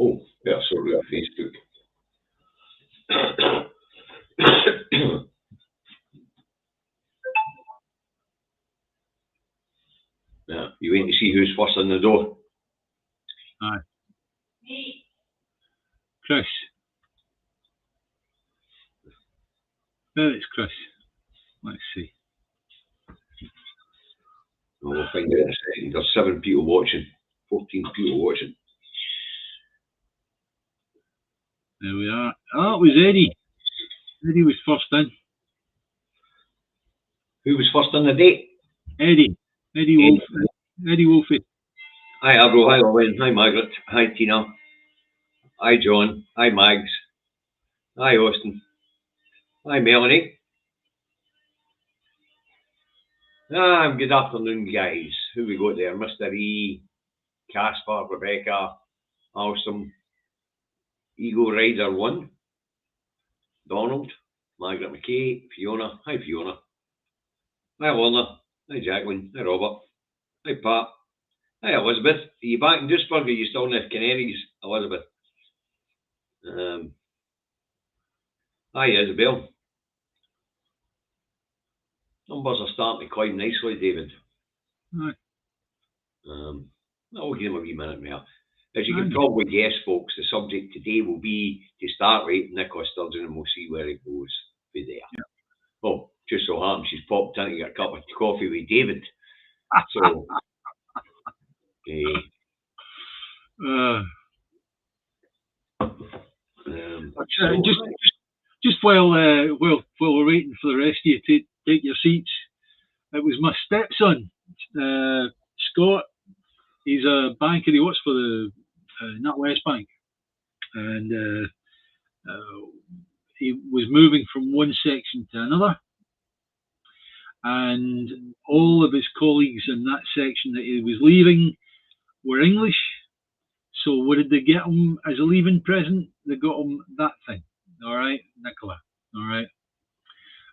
Oh, yeah, sorry, Facebook. Yeah, you wait to see who's first in the door. Aye. Chris. There it's Chris. Let's see. We'll find out in a second. There's 7 people watching, 14 people watching. There we are. Oh, it was Eddie. Eddie was first in. Who was first in the date? Eddie. Eddie Wolfe. Eddie Wolfe. Hi, Abro. Hi, Owen. Hi, Margaret. Hi, Tina. Hi, John. Hi, Mags. Hi, Austin. Hi, Melanie. Good afternoon, guys. Who we got there? Mr. E, Caspar, Rebecca, Alstom, Eagle Rider 1, Donald, Margaret McKay, Fiona. Hi, Fiona. Hi, Lorna. Hi, Jacqueline. Hi, Robert. Hi, Pat. Hi, Elizabeth. Are you back in Duisburg? Are you still in the Canaries, Elizabeth? Hi, Isabel. Numbers are starting to climb nicely, David. Aye. I'll give them a wee minute more. As you can probably guess, folks, the subject today will be, to start with, Nicola Sturgeon, and we'll see where it goes from there. Yeah. Oh, just so happens she's popped in to get a cup of coffee with David. So, just while we're waiting for the rest of you to take your seats, it was my stepson, Scott. He's a banker. He works for the NatWest Bank, and he was moving from one section to another, and all of his colleagues in that section that he was leaving were English. So what did they get him as a leaving present? They got him that thing. All right, Nicola. All right.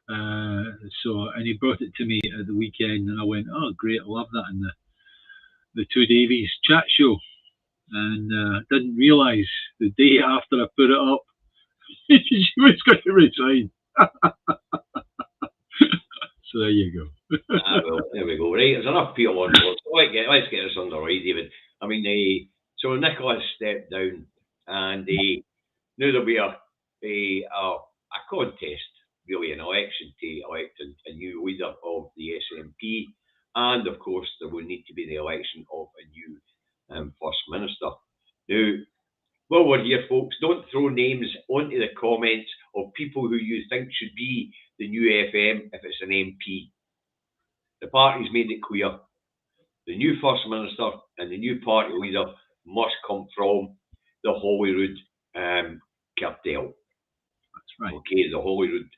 And he brought it to me at the weekend, and I went, "Oh, great! I love that." In the two Davies chat show, and didn't realise the day after I put it up, she was going to resign. So there you go. Well, there we go. Right, there's enough people on board. So let's get this underway, David. I mean, so Nicola's stepped down, and now there'll be a contest, really, an election to elect a new leader of the SNP, and of course there will need to be the election of a new First Minister. Now, while we're here, folks, don't throw names onto the comments of people who you think should be the new FM if it's an MP. The party's made it clear. The new First Minister and the new party leader must come from the Holyrood cartel. That's right. Okay, the Holyrood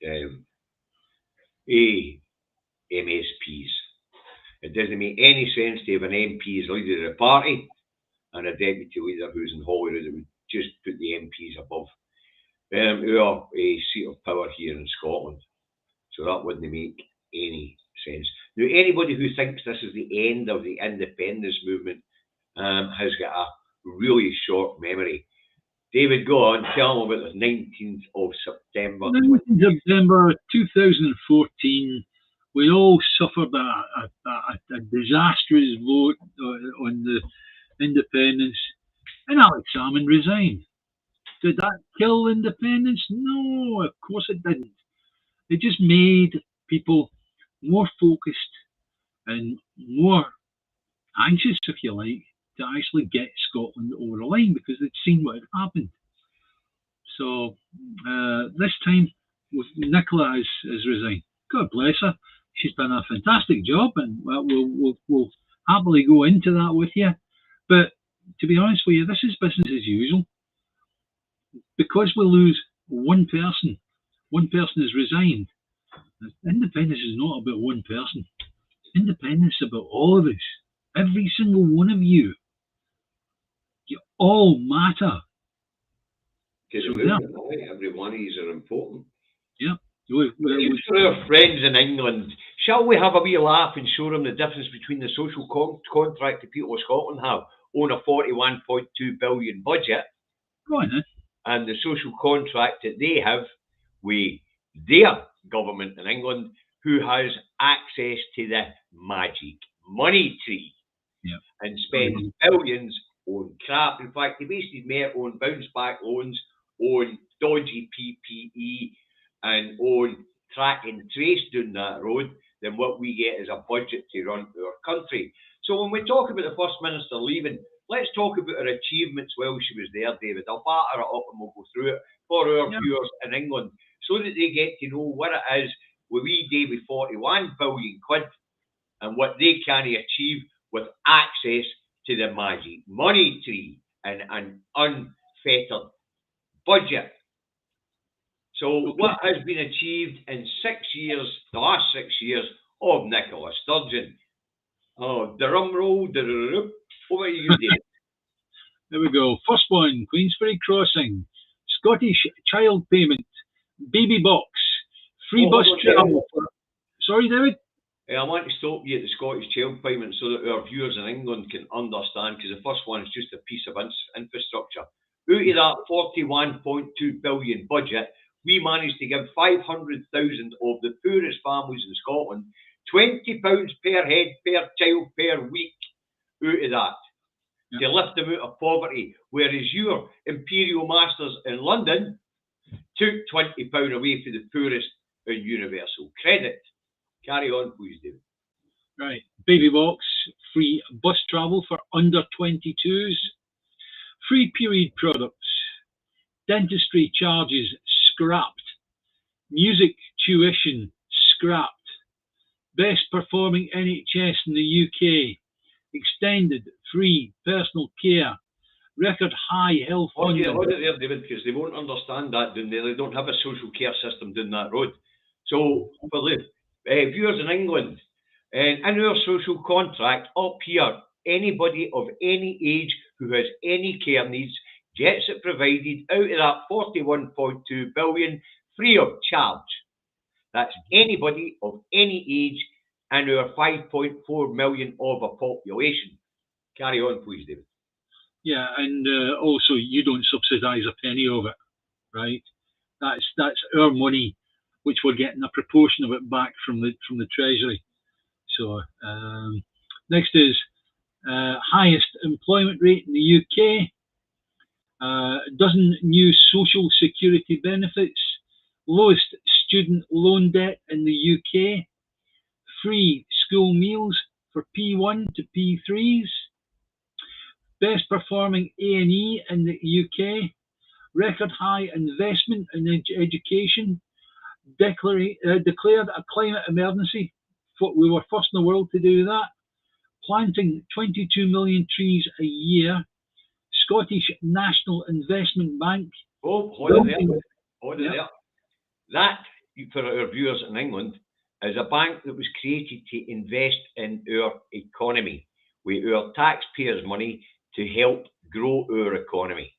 MSPs. It doesn't make any sense to have an MP as leader of the party and a deputy leader who's in Holyrood. It would just put the MPs above who are a seat of power here in Scotland. So that wouldn't make any sense. Now, anybody who thinks this is the end of the independence movement has got a really short memory. David, go on, tell them about the 19th of September. 19th September 2014, we all suffered a disastrous vote on the independence, and Alex Salmond resigned. Did that kill independence? No, of course it didn't. It just made people more focused and more anxious, if you like, to actually get Scotland over the line because they'd seen what had happened. So this time, Nicola has resigned. God bless her. She's done a fantastic job, and we'll happily go into that with you. But to be honest with you, this is business as usual. Because we lose one person has resigned. Independence is not about one person. Independence is about all of us. Every single one of you. You all matter. Because every one of you are important. Yeah. For our friends in England, shall we have a wee laugh and show them the difference between the social contract the people of Scotland have on a 41.2 billion budget Go on, then. And the social contract that they have with their government in England, who has access to the magic money tree and spends billions on crap. In fact, they basically more on bounce back loans, on dodgy PPE, and on track and trace down that road than what we get as a budget to run our country. So when we talk about the First Minister leaving, let's talk about her achievements while she was there, David. I'll batter it up and we'll go through it for our viewers in England so that they get to know what it is with we Davy 41 billion quid and what they can achieve with access to the magic money tree and an unfettered budget. So what has been achieved in 6 years, the last 6 years of Nicola Sturgeon? Oh, drum roll, over to you, David. There we go. First one, Queensferry Crossing, Scottish child payment, baby box, free bus travel. Sorry, David? I want to stop you at the Scottish child payment so that our viewers in England can understand, because the first one is just a piece of infrastructure. Out of that 41.2 billion budget, we managed to give 500,000 of the poorest families in Scotland £20 per head per child per week out of that to lift them out of poverty, whereas your Imperial Masters in London took £20 away for the poorest in universal credit. Carry on, please, David. Right. Baby box, free bus travel for under 22s, free period products, dentistry charges scrapped, music tuition scrapped, best performing NHS in the UK, extended free personal care, record high health funding. Hold it there, David, because they won't understand that down there. They don't have a social care system down that road. So for the viewers in England, in our social contract up here, anybody of any age who has any care needs gets it provided out of that 41.2 billion free of charge. That's anybody of any age and our 5.4 million of a population. Carry on, please, David. Yeah, and also you don't subsidise a penny of it, right? That's our money, which we're getting a proportion of it back from the Treasury. So next is highest employment rate in the UK, dozen new social security benefits, lowest student loan debt in the UK, free school meals for P1 to P3s, best performing A&E in the UK, record high investment in education, declared a climate emergency. We were first in the world to do that. Planting 22 million trees a year. Scottish National Investment Bank. Hold it there. That, for our viewers in England, is a bank that was created to invest in our economy with our taxpayers' money to help grow our economy.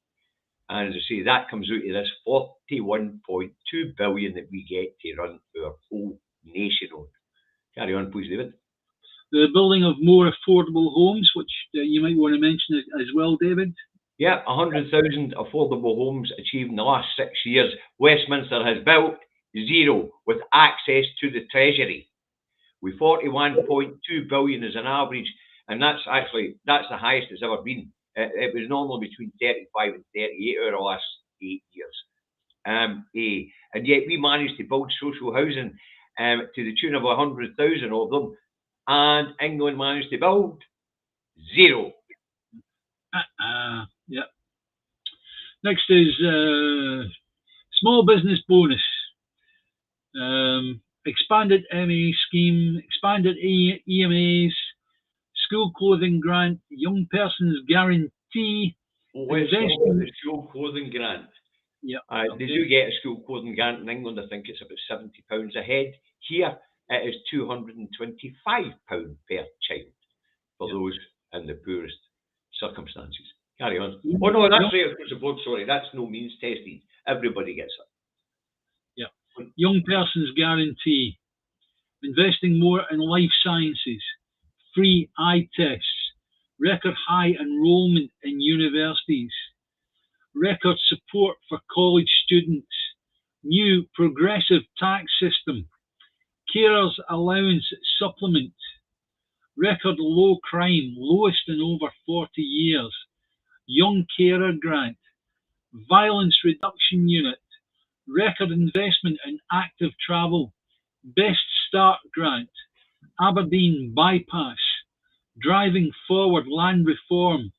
And as I say, that comes out of this 41.2 billion that we get to run our whole nation on. Carry on, please, David. The building of more affordable homes, which you might want to mention as well, David. Yeah, 100,000 affordable homes achieved in the last 6 years. Westminster has built zero with access to the Treasury. With 41.2 billion as an average, and that's the highest it's ever been. It was normally between 35 and 38 over the last 8 years. And yet we managed to build social housing to the tune of 100,000 of them, and England managed to build zero. Yeah. Next is small business bonus, expanded MA scheme, expanded EMAs, school clothing grant, young persons guarantee. The school clothing grant. Yeah. They do get a school clothing grant in England. I think it's about £70 a head. Here it is £225 per child for those in the poorest circumstances. Carry on. Oh no, that's right across the board. Sorry, that's no means tested. Everybody gets it. Yeah. Young persons guarantee. Investing more in life sciences. Free eye tests. Record high enrolment in universities. record support for college students, new progressive tax system, carers allowance supplement, record low crime, lowest in over 40 years, young carer grant, violence reduction unit, record investment in active travel, best start grant, Aberdeen bypass, driving forward land reform,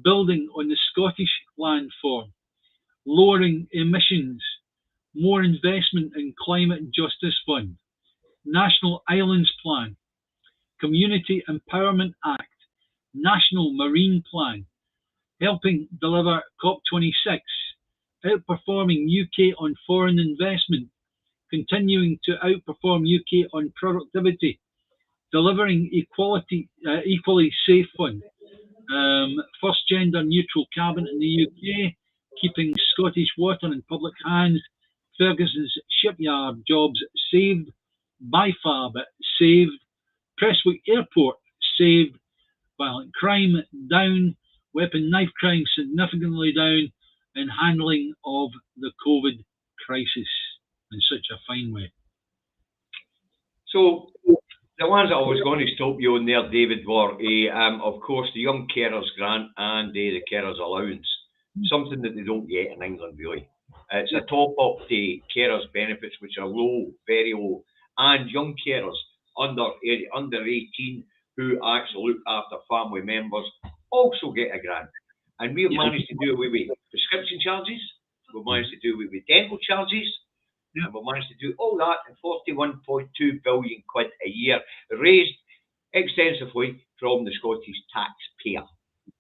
building on the Scottish landform, lowering emissions, more investment in climate justice fund, National Islands Plan, Community Empowerment Act, National Marine Plan, helping deliver COP26, outperforming UK on foreign investment, continuing to outperform UK on productivity, delivering equally safe fund, first gender neutral cabinet in the UK, keeping Scottish water in public hands, Ferguson's shipyard jobs saved, Bifab saved, Prestwick Airport saved, violent crime down, weapon knife crime significantly down, and handling of the COVID crisis in such a fine way. So the ones that I was going to stop you on there, David, were, of course, the Young Carers Grant and the Carers Allowance, something that they don't get in England, really. It's a top-up to carers benefits, which are low, very low, and young carers under 18 who actually look after family members also get a grant. And we've managed to do away with prescription charges, we've managed to do away with dental charges, and we've managed to do all that in 41.2 billion quid a year, raised extensively from the Scottish taxpayer.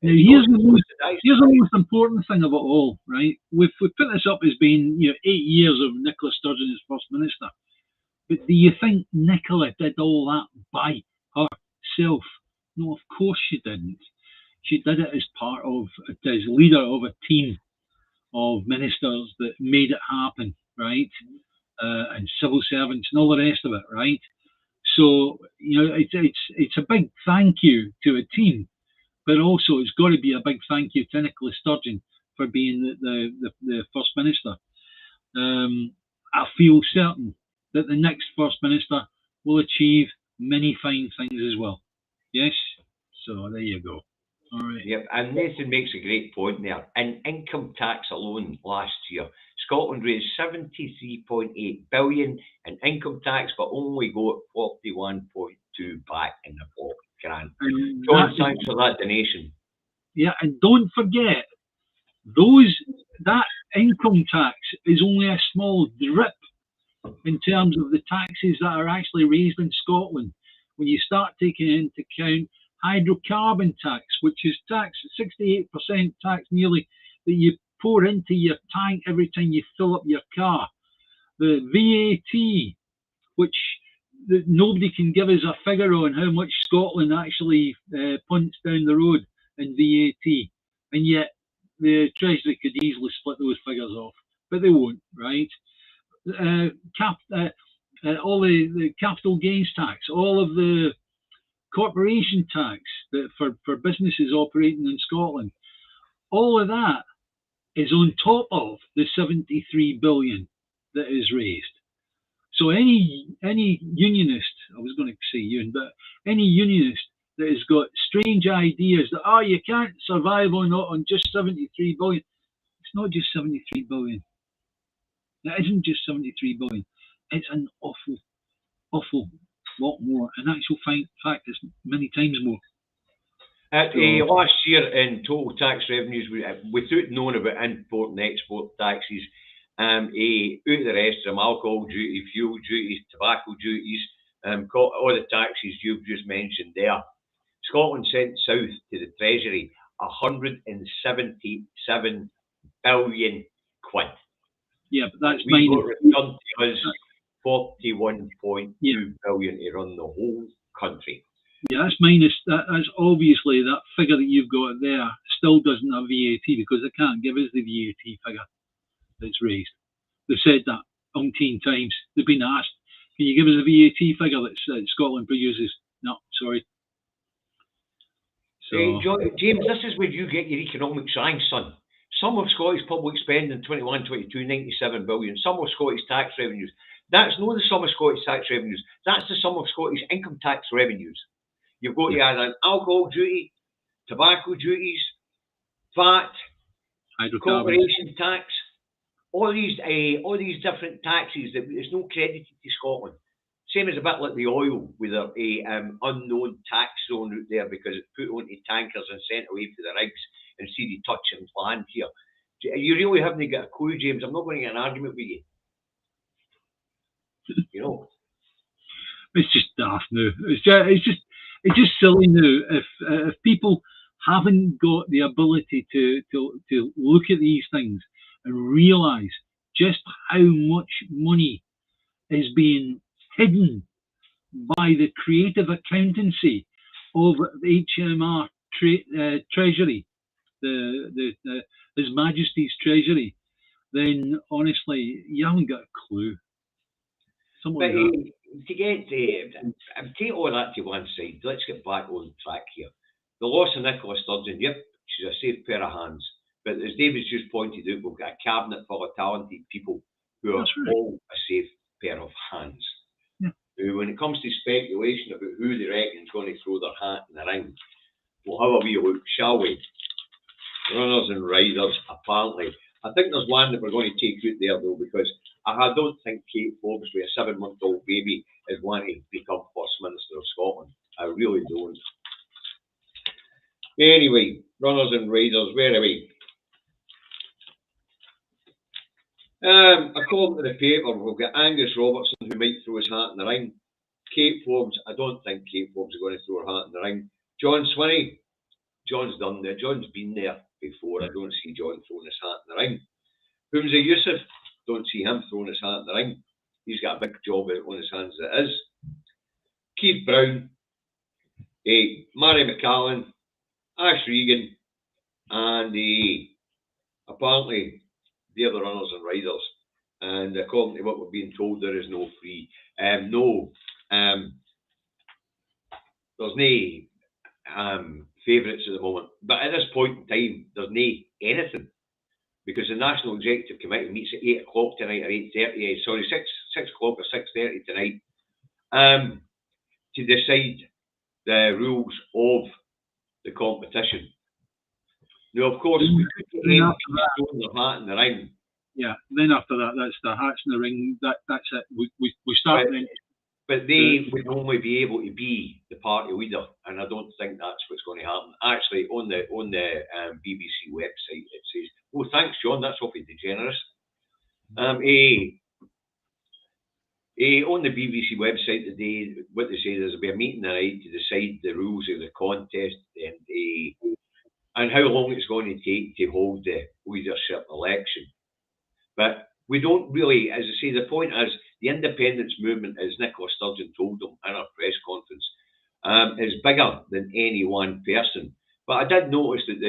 Now, here's the most important thing of it all, right? We've put this up as being 8 years of Nicola Sturgeon as First Minister. But do you think Nicola did all that by herself? No, of course she didn't. She did it as part of, as leader of a team of ministers that made it happen, right? And civil servants and all the rest of it, right? So, it's a big thank you to a team, but also it's got to be a big thank you to Nicola Sturgeon for being the First Minister. I feel certain that the next First Minister will achieve many fine things as well. Yes? So there you go. All right. Yep, and Nathan makes a great point there. In income tax alone last year, Scotland raised 73.8 billion in income tax, but only got 41.2 back in the pot grant. John, thanks for that donation. Yeah, and don't forget, that income tax is only a small drip in terms of the taxes that are actually raised in Scotland. When you start taking into account hydrocarbon tax, which is tax, 68% tax nearly, that you pour into your tank every time you fill up your car. The VAT, which nobody can give us a figure on how much Scotland actually punts down the road in VAT. And yet the Treasury could easily split those figures off, but they won't, right? All the capital gains tax, all of the corporation tax that for businesses operating in Scotland, all of that is on top of the 73 billion that is raised. So any unionist, I was going to say union, but any unionist that has got strange ideas that you can't survive on just 73 billion. It's not just 73 billion. It isn't just 73 billion. It's an awful lot more. In actual fact, it's many times more. Last year in total tax revenues, without knowing about import and export taxes, out of the rest of them, alcohol duty, fuel duties, tobacco duties, all the taxes you've just mentioned there, Scotland sent south to the Treasury 177 billion quid. Yeah, but that's we got returned to us 41.2 billion to run the whole country. Yeah, that's minus. That's obviously that figure that you've got there still doesn't have VAT because they can't give us the VAT figure that's raised. They've said that umpteen times. They've been asked, can you give us a VAT figure that Scotland produces? No, sorry. So, James, this is where you get your economic science, son. Sum of Scottish public spending 21-22, 97 billion. Sum of Scottish tax revenues. That's not the sum of Scottish tax revenues. That's the sum of Scottish income tax revenues. You've got to add an alcohol duty, tobacco duties, VAT, corporation tax, all these different taxes that it's no credited to Scotland. Same as a bit like the oil, with a unknown tax zone out there because it's put onto tankers and sent away to the rigs and see the touch and land here. You really haven't got a clue, James. I'm not going to get an argument with you. You know, it's just daft now. It's just silly now. If people haven't got the ability to look at these things and realise just how much money is being hidden by the creative accountancy of the HMR Treasury, His Majesty's Treasury, then honestly, you haven't got a clue. But to take all that to one side, let's get back on track here. The loss of Nicola Sturgeon, yep, she's a safe pair of hands. But as Davies just pointed out, we've got a cabinet full of talented people who are all a safe pair of hands. Yeah. When it comes to speculation about who they reckon is going to throw their hat in the ring, we'll have a wee look, shall we? Runners and riders, apparently. I think there's one that we're going to take out there, though, because I don't think Kate Forbes, with a 7-month-old baby, is wanting to become First Minister of Scotland. I really don't. Anyway, runners and riders, where are we? According to the paper, we've got Angus Robertson, who might throw his hat in the ring. Kate Forbes, I don't think Kate Forbes is going to throw her hat in the ring. John Swinney, John's done there. John's been there before. I don't see John throwing his hat in the ring. Humza Yousaf, don't see him throwing his hat in the ring. He's got a big job on his hands as it is. Keith Brown, Mary McCallan, Ash Regan, and apparently they're the runners and riders. And according to what we're being told, there is no free. There's no favourites at the moment. But at this point in time, there's no anything. Because the National Executive Committee meets at 8 o'clock tonight, or 8:30, sorry, 6 o'clock or 6:30 tonight, to decide the rules of the competition. Now, of course, we could aim to throw the hat in the ring. Yeah, then after that, that's the hats in the ring. That's it. We start then. But they would only be able to be the party leader, and I don't think that's what's going to happen. Actually, on the BBC website, it says, "Oh, thanks, John. That's awfully generous." On the BBC website today, what they say is there'll be a meeting tonight to decide the rules of the contest and how long it's going to take to hold the leadership election. But we don't really, as I say, the point is the independence movement, as Nicola Sturgeon told them in her press conference, is bigger than any one person. But I did notice that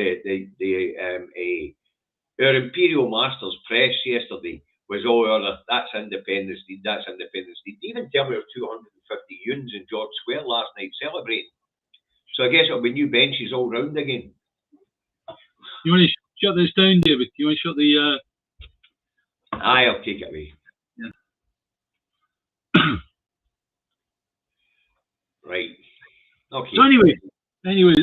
our Imperial Masters press yesterday was all other, that's Independence Day, that's Independence Day. They even tell me there were 250 unions in George Square last night celebrating. So I guess it'll be new benches all round again. You want to shut this down, David? You want to shut the... Aye, I'll take it away. Yeah. Right. Okay. So anyway,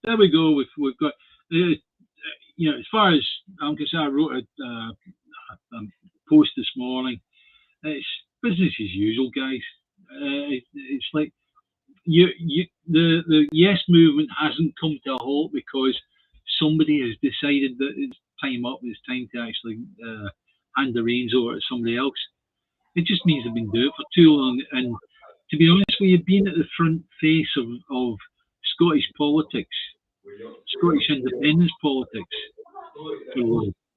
there we go. We've got, as far as I'm concerned, I wrote a post this morning. It's business as usual, guys. It's like the yes movement hasn't come to a halt because somebody has decided that it's time up. It's time to actually hand the reins over to somebody else. It just means they've been doing it for too long. And to be honest with you, being at the front face of Scottish politics, Scottish independence politics,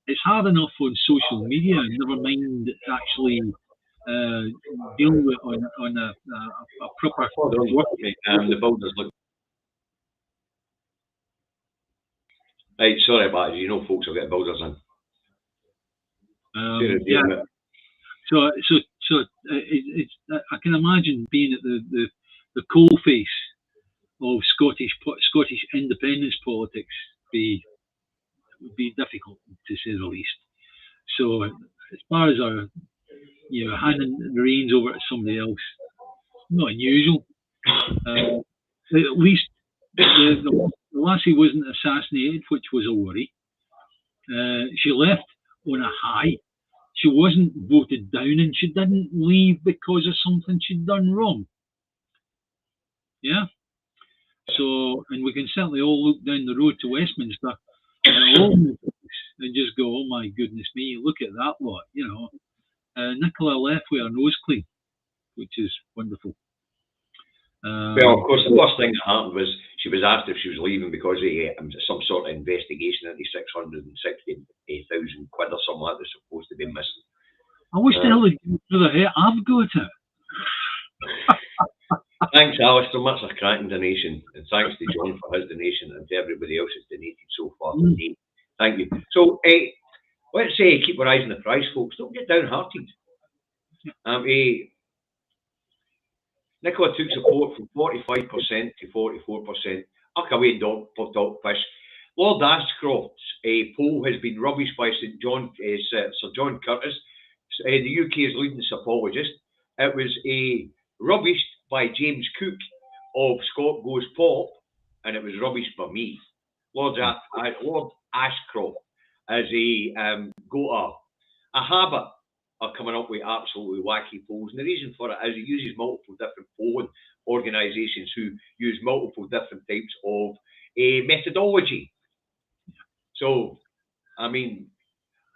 it's hard enough on social media, never mind actually dealing with it on a proper work. The builders look. Right, sorry about it. You know, folks have got builders in. Yeah. So it's I can imagine being at the coalface of Scottish independence politics be would be difficult, to say the least. So as far as handing the reins over to somebody else, not unusual. At least the lassie wasn't assassinated, which was a worry. She left on a high. She wasn't voted down, and she didn't leave because of something she'd done wrong. Yeah? So, and we can certainly all look down the road to Westminster and just go, oh my goodness me, look at that lot, Nicola left with her nose clean, which is wonderful. Well, of course, the first thing that happened was she was asked if she was leaving because of some sort of investigation into 660,000 quid or something like that was supposed to be missing. I wish the hell through the head. I've got it. Thanks, Alistair. That's a cracking donation. And thanks to John for his donation and to everybody else that's donated so far today. Thank you. So, let's say keep our eyes on the prize, folks. Don't get downhearted. Nicola took support from 45% to 44%. Up away, dogfish. Lord Ashcroft's poll has been rubbished by Sir John Curtis, the UK's leading apologist. It was rubbished by James Cook of Scott Goes Pop, and it was rubbished by me. Lord Ashcroft has got a habit of coming up with absolutely wacky polls, and the reason for it is he uses multiple different polling organisations who use multiple different types of methodology. So, I mean,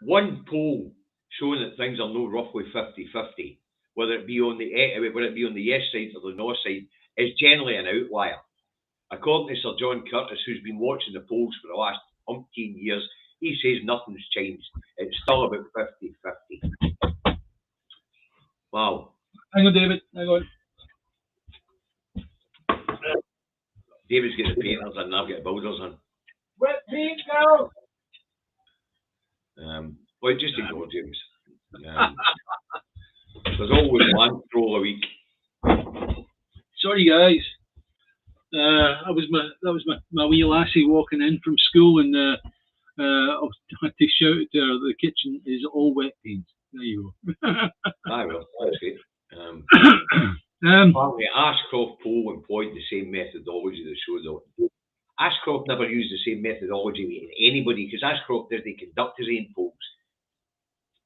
one poll showing that things are no roughly 50-50, whether it be on the yes side or the no side, is generally an outlier. According to Sir John Curtis, who's been watching the polls for the last umpteen years, he says nothing's changed. It's still about 50-50. Wow. Hang on, David. Hang on. David's got the painters and I've got the builders in. Wet paint now. Well, just ignore James. There's always one troll a week. Sorry, guys. That was my wee lassie walking in from school, and I had to shout to her, the kitchen is all wet paint. There you go. I will. That's great. Apparently, Ashcroft poll employed the same methodology that showed that Ashcroft never used the same methodology with anybody because Ashcroft didn't conduct his own polls.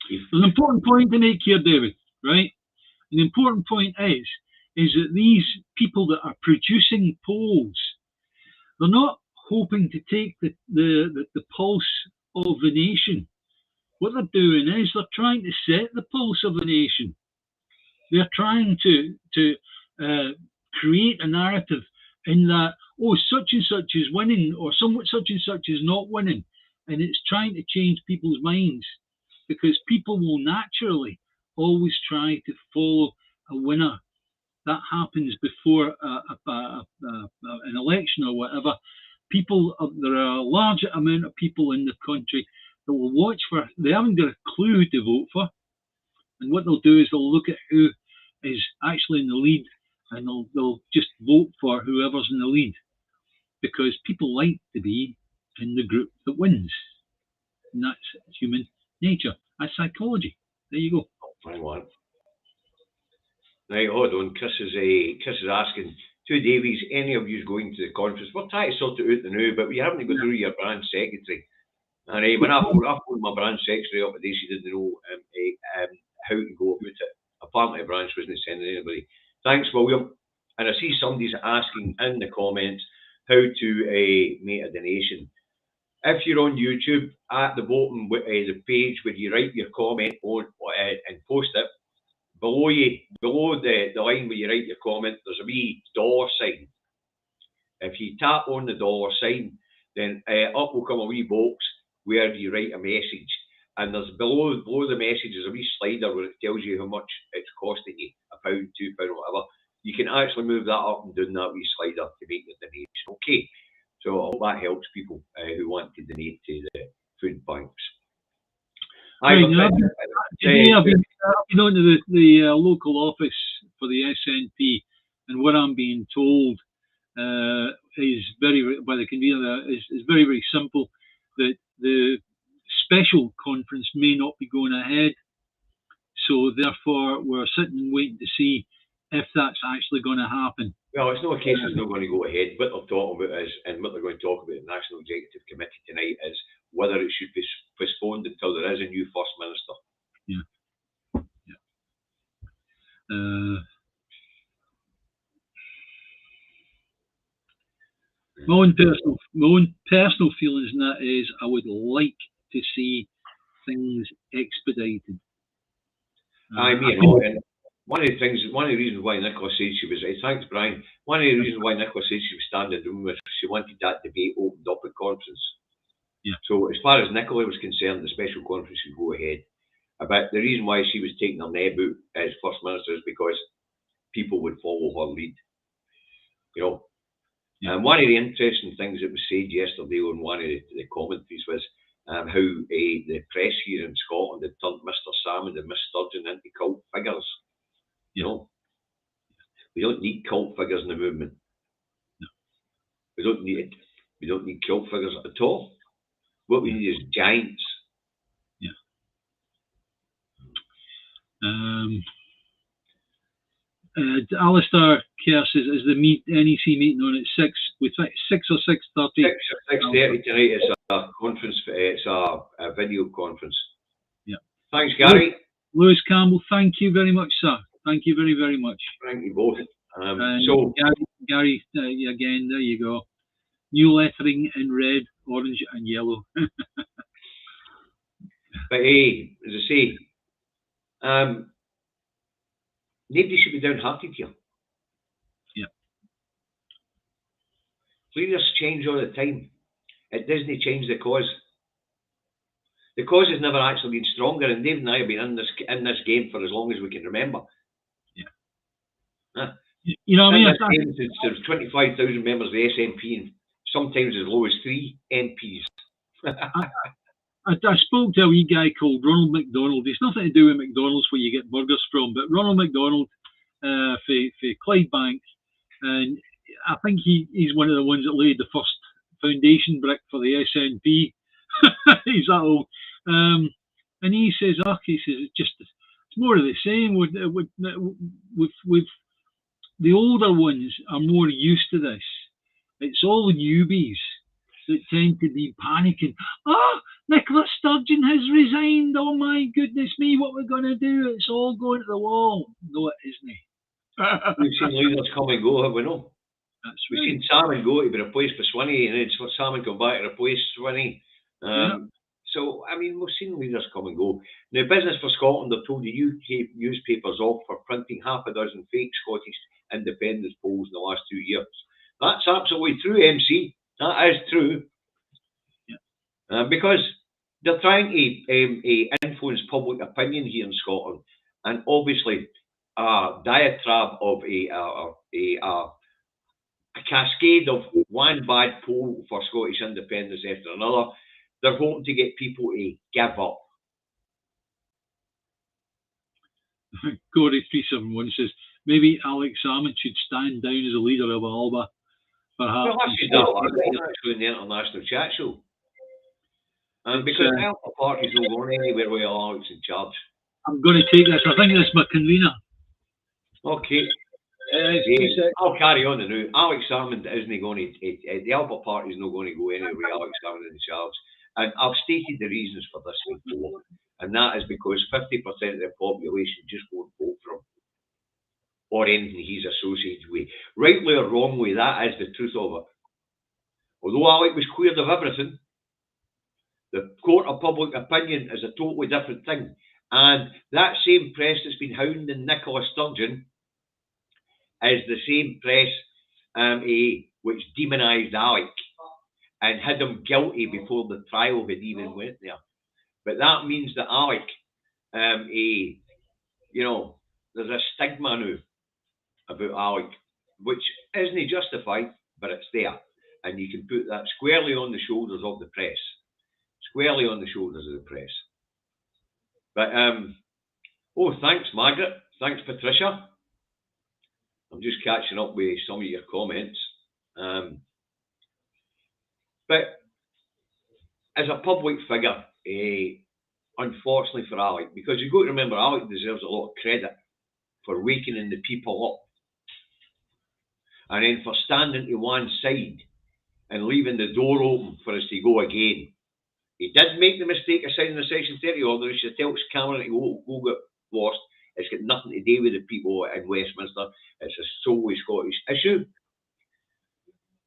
There's an important point to make here, David, right? An important point is that these people that are producing polls, they're not hoping to take the pulse of the nation. What they're doing is they're trying to set the pulse of the nation. They're trying to create a narrative in that, such and such is winning, or such and such is not winning. And it's trying to change people's minds, because people will naturally always try to follow a winner. That happens before an election or whatever. There are a large amount of people in the country that will watch for, they haven't got a clue to vote for. And what they'll do is they'll look at who is actually in the lead, and they'll just vote for whoever's in the lead, because people like to be in the group that wins. And that's human nature. That's psychology. There you go. Fine one. Right, hold on. Chris is asking, to Davies, any of you going to the conference? We're trying to sort it out now, but we haven't got through your branch secretary. And when I phoned my branch secretary up today, she didn't know how to go about it. Apparently, the branch wasn't sending anybody. Thanks, William. And I see somebody's asking in the comments how to make a donation. If you're on YouTube, at the bottom the page where you write your comment on and post it, below the line where you write your comment, there's a wee dollar sign. If you tap on the dollar sign, then up will come a wee box where you write a message. And there's below the message is a wee slider where it tells you how much it's costing you, £1, £2, whatever. You can actually move that up and down that wee slider to make the donation. Okay, so I hope that helps people who want to donate to the food banks. I've been on to the local office for the SNP, and what I'm being told is by the convener is very, very simple, that the special conference may not be going ahead. So therefore, we're sitting waiting to see if that's actually going to happen. Well, it's not a case it's not going to go ahead. What they're talking about is, and what they're going to talk about in the National Executive Committee tonight is whether it should be postponed until there is a new First Minister. Yeah. My own personal feelings in that is I would like to see things expedited. And one of the reasons why Nicola said she was, thanks Brian, one of the reasons why Nicola said she was standing room was she wanted that debate opened up at conference. Yeah. So as far as Nicola was concerned, the special conference should go ahead. But the reason why she was taking her neb out as First Minister is because people would follow her lead. You know. Yeah. And one of the interesting things that was said yesterday on one of the commentaries was how the press here in Scotland had turned Mr. Salmond and Miss Sturgeon into cult figures. You know, we don't need cult figures in the movement. No. We don't need cult figures at all. What we need is giants. Yeah. Alistair Kerr says, is the NEC meeting on at 6 or 6:30? 6:30 tonight. It's a conference. It's a video conference. Yeah. Thanks, Gary. Lewis Campbell, thank you very much, sir. Thank you very, very much. Thank you both. So Gary, again, there you go. New lettering in red, orange, and yellow. But hey, as I say, nobody should be downhearted here. Yeah. Leaders change all the time. It doesn't change the cause. The cause has never actually been stronger, and Dave and I have been in this game for as long as we can remember. Yeah. You know what I mean? There's 25,000 members of the SNP, and sometimes as low as 3 MPs. I spoke to a wee guy called Ronald McDonald. It's nothing to do with McDonald's where you get burgers from, but Ronald McDonald for Clydebank, and I think he's one of the ones that laid the first foundation brick for the SNP. He's that old. And he says, it's more of the same. With the older ones are more used to this. It's all newbies that tend to be panicking. Oh, Nicola Sturgeon has resigned. Oh my goodness me, what we're going to do? It's all going to the wall. No, it isn't. We've seen leaders come and go, have we not? That's We've right. seen Salmond go to be replaced by Swinney, and then Salmond come back to replace Swinney. So, I mean, we've seen leaders come and go. Now, Business for Scotland have told the UK newspapers off for printing half a dozen fake Scottish independence polls in the last 2 years. That's absolutely true, MC. That is true. Yeah. Because they're trying to influence public opinion here in Scotland. And obviously, a diatribe of a cascade of one bad poll for Scottish independence after another. They're hoping to get people to give up. Corey 371 says maybe Alex Salmond should stand down as a leader of Alba. Perhaps. Well, I said that last night actually in the international chat show. Because the Alba Party's not going anywhere with Alex in charge. I'm going to take this. I think this is my convener. Okay. I'll carry on now. Alex Salmond isn't going to. The Alba Party is not going to go anywhere with Alex Salmond in charge. And I've stated the reasons for this before, and that is because 50% of the population just won't vote for him or anything he's associated with. Rightly or wrongly, that is the truth of it. Although Alex was cleared of everything, the court of public opinion is a totally different thing. And that same press that's been hounding Nicola Sturgeon is the same press which demonised Alex and had him guilty before the trial had even went there. But that means that Alex, there's a stigma now about Alex, which isn't justified, but it's there. And you can put that squarely on the shoulders of the press. Squarely on the shoulders of the press. But, thanks, Margaret. Thanks, Patricia. I'm just catching up with some of your comments. But as a public figure, unfortunately for Alec, because you've got to remember Alec deserves a lot of credit for wakening the people up. And then for standing to one side and leaving the door open for us to go again. He did make the mistake of signing the Section 30 order. He should tell Cameron to go get lost. It's got nothing to do with the people in Westminster. It's a solely Scottish issue.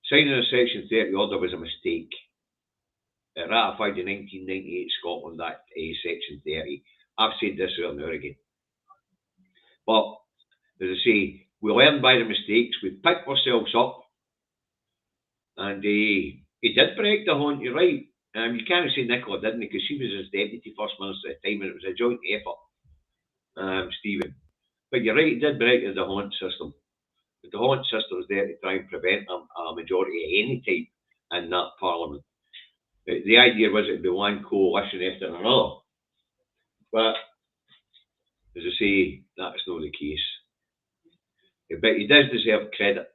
Signing the Section 30 order was a mistake. It ratified in 1998 Scotland Act, Section 30. I've said this over and over again. But, as I say, we learn by the mistakes. We picked ourselves up. And he did break the hunt, you're right. You can't say Nicola didn't, because she was his deputy first minister at the time, and it was a joint effort, Stephen. But you're right, he did break the hunt system. But the hunt system was there to try and prevent a majority of any type in that parliament. The idea was it would be one coalition after another. But, as I say, that's not the case. But he does deserve credit.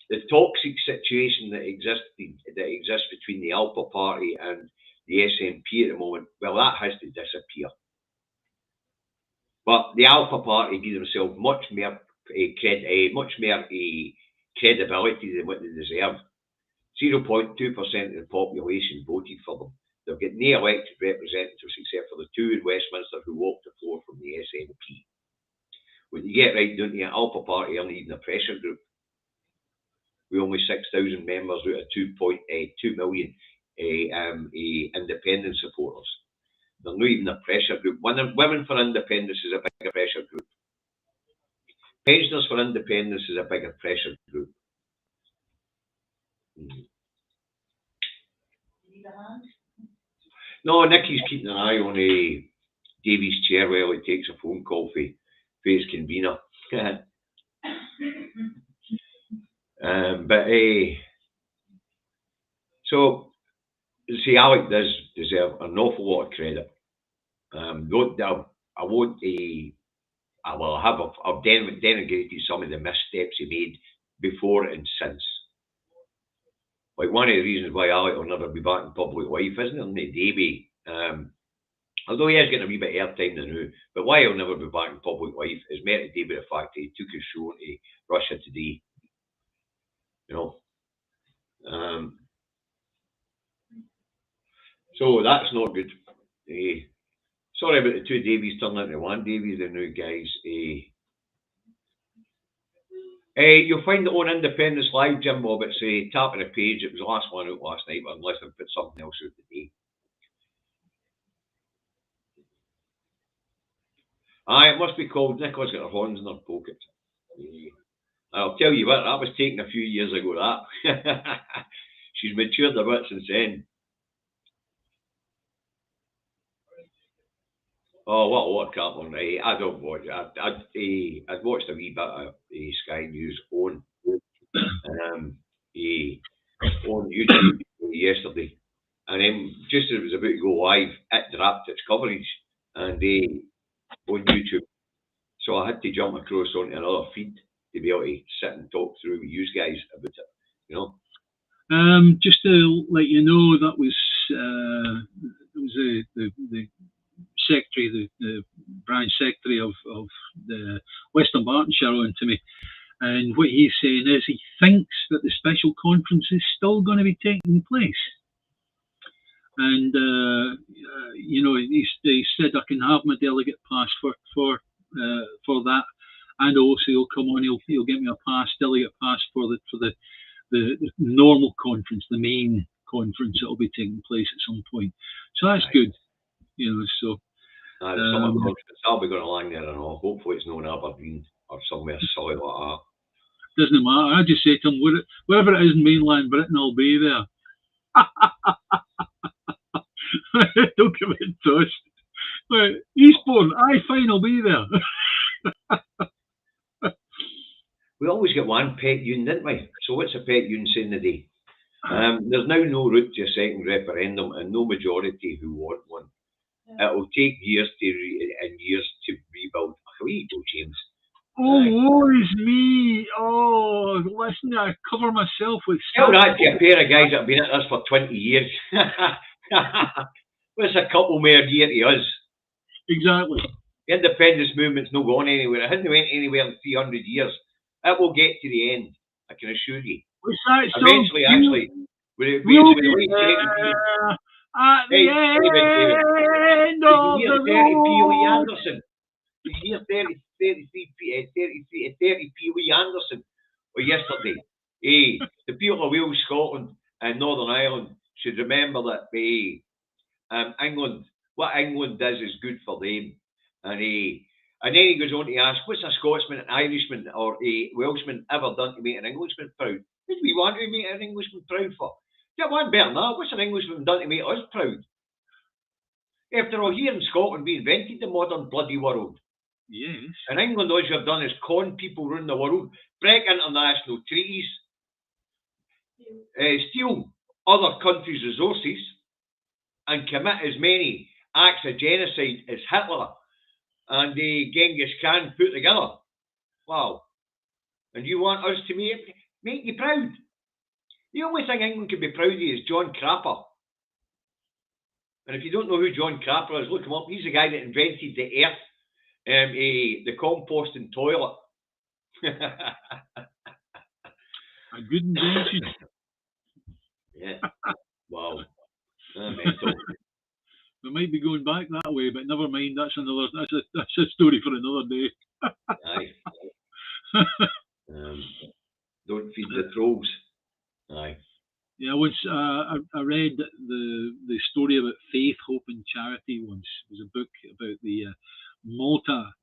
The toxic situation that exists between the Alba Party and the SNP at the moment, well, that has to disappear. But the Alba Party give themselves much more credibility than what they deserve. 0.2% of the population voted for them. They've got no elected representatives except for the two in Westminster who walked the floor from the SNP. When you get right down to the Alba Party, aren't even a pressure group. With only 6,000 members out of 2.2 million independent supporters. They're not even a pressure group. Women for Independence is a bigger pressure group. Pensioners for Independence is a bigger pressure group. No, Nicky's keeping an eye on Davies' chair while he takes a phone call for his convener. So, see, Alec does deserve an awful lot of credit. I've denigrated some of the missteps he made before and since. Like, one of the reasons why Alec will never be back in public life, isn't it, Davies? Although he is getting a wee bit of airtime now, but why he'll never be back in public life is met today with the fact that he took his show to Russia Today. You know. So that's not good. Sorry about the two Davies turning into one Davies there now, guys. You'll find it on Independence Live, Jim Bob. It's tap on the page. It was the last one out last night, but unless I've put something else out today. It must be called Nicola's got her horns in her pocket. I'll tell you what, that was taken a few years ago, that. She's matured a bit since then. Oh, what a lot of crap on. I don't watch it. I'd watched a wee bit of Sky News on YouTube yesterday. And then just as it was about to go live, it dropped its coverage and on YouTube. So I had to jump across onto another feed to be able to sit and talk through with you guys about it, you know. Just to let you know, that was the secretary, the branch secretary of the Western Bartonshire on to me, and what he's saying is he thinks that the special conference is still going to be taking place. And you know, he said I can have my delegate pass for that, and also he'll come on. He'll get me a delegate pass for the normal conference, the main conference that will be taking place at some point. So that's good, you know. So I'll be going along there and all. Hopefully it's not in Aberdeen or somewhere silly like that. Doesn't matter. I just say to him, wherever it is in mainland Britain, I'll be there. Don't give it a toast. Right. Eastbourne, fine, I'll be there. We always get one pet union, didn't we? So what's a pet union saying today? There's now no route to a second referendum and no majority who want one. It will take years to rebuild. Here you go, James. Oh, woe is me. Oh, listen, I cover myself with Tell that to a pair of guys that have been at this for 20 years. What's a couple more year to us? Exactly. The independence movement's not gone anywhere. It hasn't went anywhere in 300 years. It will get to the end, I can assure you. What's that Eventually, song? actually, with We'll the be way there at the David, end did of you the hear 30 P. Lee road. Anderson? Did you hear 30 P. Lee Anderson yesterday? The people of Wales, Scotland, and Northern Ireland should remember that England, what England does is good for them. And then he goes on to ask, what's a Scotsman, an Irishman, or a Welshman ever done to make an Englishman proud? What do we want to make an Englishman proud for? Yeah, one better than that. What's an Englishman done to make us proud? After all, here in Scotland, we invented the modern bloody world. Yes. And England, all you've done is con people around the world, break international treaties, steal other countries' resources, and commit as many acts of genocide as Hitler and Genghis Khan put together. Wow. And you want us to make you proud? The only thing England can be proud of is John Crapper. And if you don't know who John Crapper is, look him up. He's the guy that invented the earth, the composting toilet. A good invention. Yeah. Wow. Mental. We might be going back that way, but never mind. That's a story for another day. Aye. Don't feed the trolls. Aye. Yeah, once I read the story about faith, hope, and charity. Once it was a book about the Malta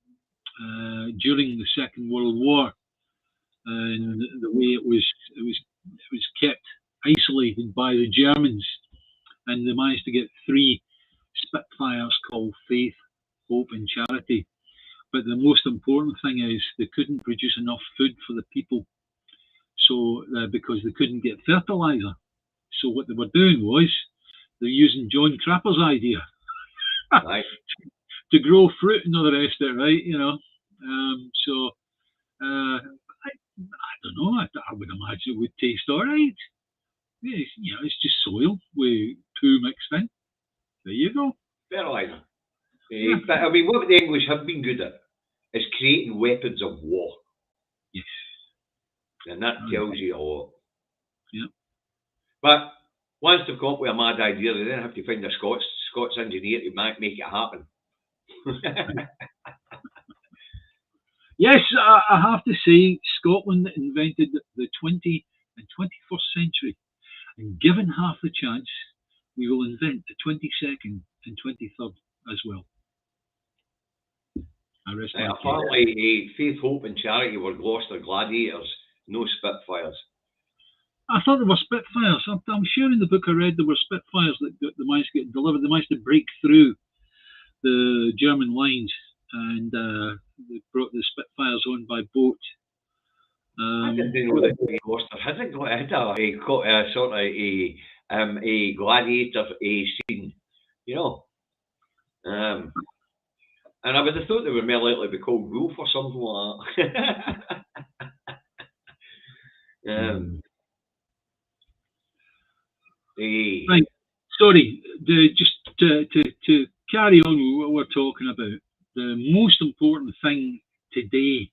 during the Second World War, and the way it was kept isolated by the Germans, and they managed to get 3 Spitfires called faith, hope, and charity. But the most important thing is they couldn't produce enough food for the people, so because they couldn't get fertilizer. So what they were doing was they're using John Crapper's idea Right. to grow fruit and all the rest of it, right? You know, so I don't know. I would imagine it would taste all right. Yeah, it's just soil with poo mixed in. There you go. Fertilizer. But I mean, what the English have been good at is creating weapons of war. Yes. And that tells you a lot. Yeah. But once they've come up with a mad idea, they then have to find a Scots engineer to make it happen. Yes, I have to say, Scotland invented the 20th and 21st century. And given half the chance, we will invent the 22nd and 23rd as well. Apparently, faith, hope, and charity were Gloucester Gladiators, no Spitfires. I thought there were Spitfires. I'm sure in the book I read there were Spitfires that they managed to get delivered. They managed to break through the German lines, and they brought the Spitfires on by boat. I didn't know that Gloucester had a sort of a gladiator scene, you know. And I would have thought they were more likely to be called Wolf or something like that. Right. Sorry, just to carry on with what we're talking about, the most important thing today,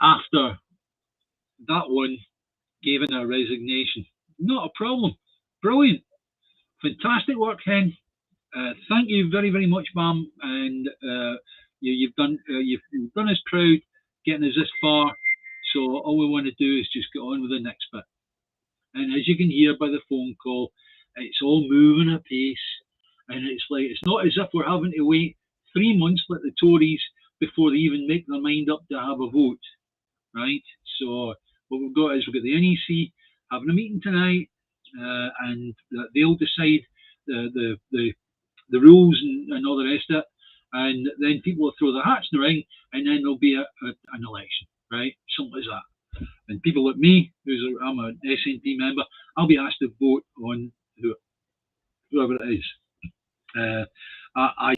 after that one gave in a resignation, not a problem. Brilliant. Fantastic work, Ken. Thank you very, very much, Bam. And you've done us proud getting us this far. So all we want to do is just get on with the next bit. And as you can hear by the phone call, it's all moving at pace. And it's not as if we're having to wait 3 months like the Tories before they even make their mind up to have a vote. Right? So what we've got is we've got the NEC having a meeting tonight, and they'll decide the rules and all the rest of it. And then people will throw their hats in the ring, and then there'll be an election, right? Something like that. And people like me, I'm an SNP member, I'll be asked to vote on whoever it is. I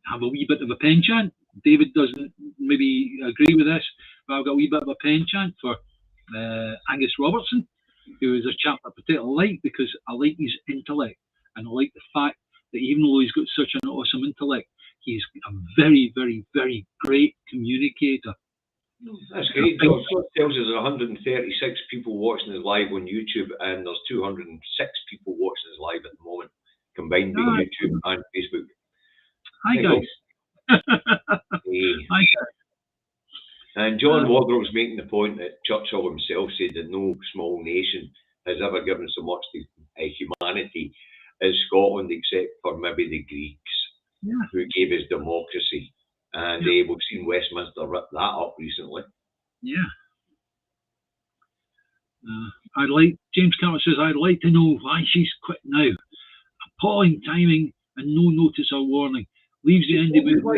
have a wee bit of a penchant. David doesn't maybe agree with this, But I've got a wee bit of a penchant for Angus Robertson, who is a chap I particularly like because I like his intellect, and I like the fact that even though he's got such an awesome intellect, he's a very, very, very great communicator. That's great. John tells us there's 136 people watching us live on YouTube, and there's 206 people watching us live at the moment, combined with YouTube and Facebook. Hi, guys. Hi, guys. And John Wardrow's making the point that Churchill himself said that no small nation has ever given so much to humanity as Scotland, except for maybe the Greeks, who gave us democracy. And we've seen Westminster rip that up recently. Yeah. James Carter says, I'd like to know why she's quit now. Appalling timing and no notice or warning. Leaves the individual.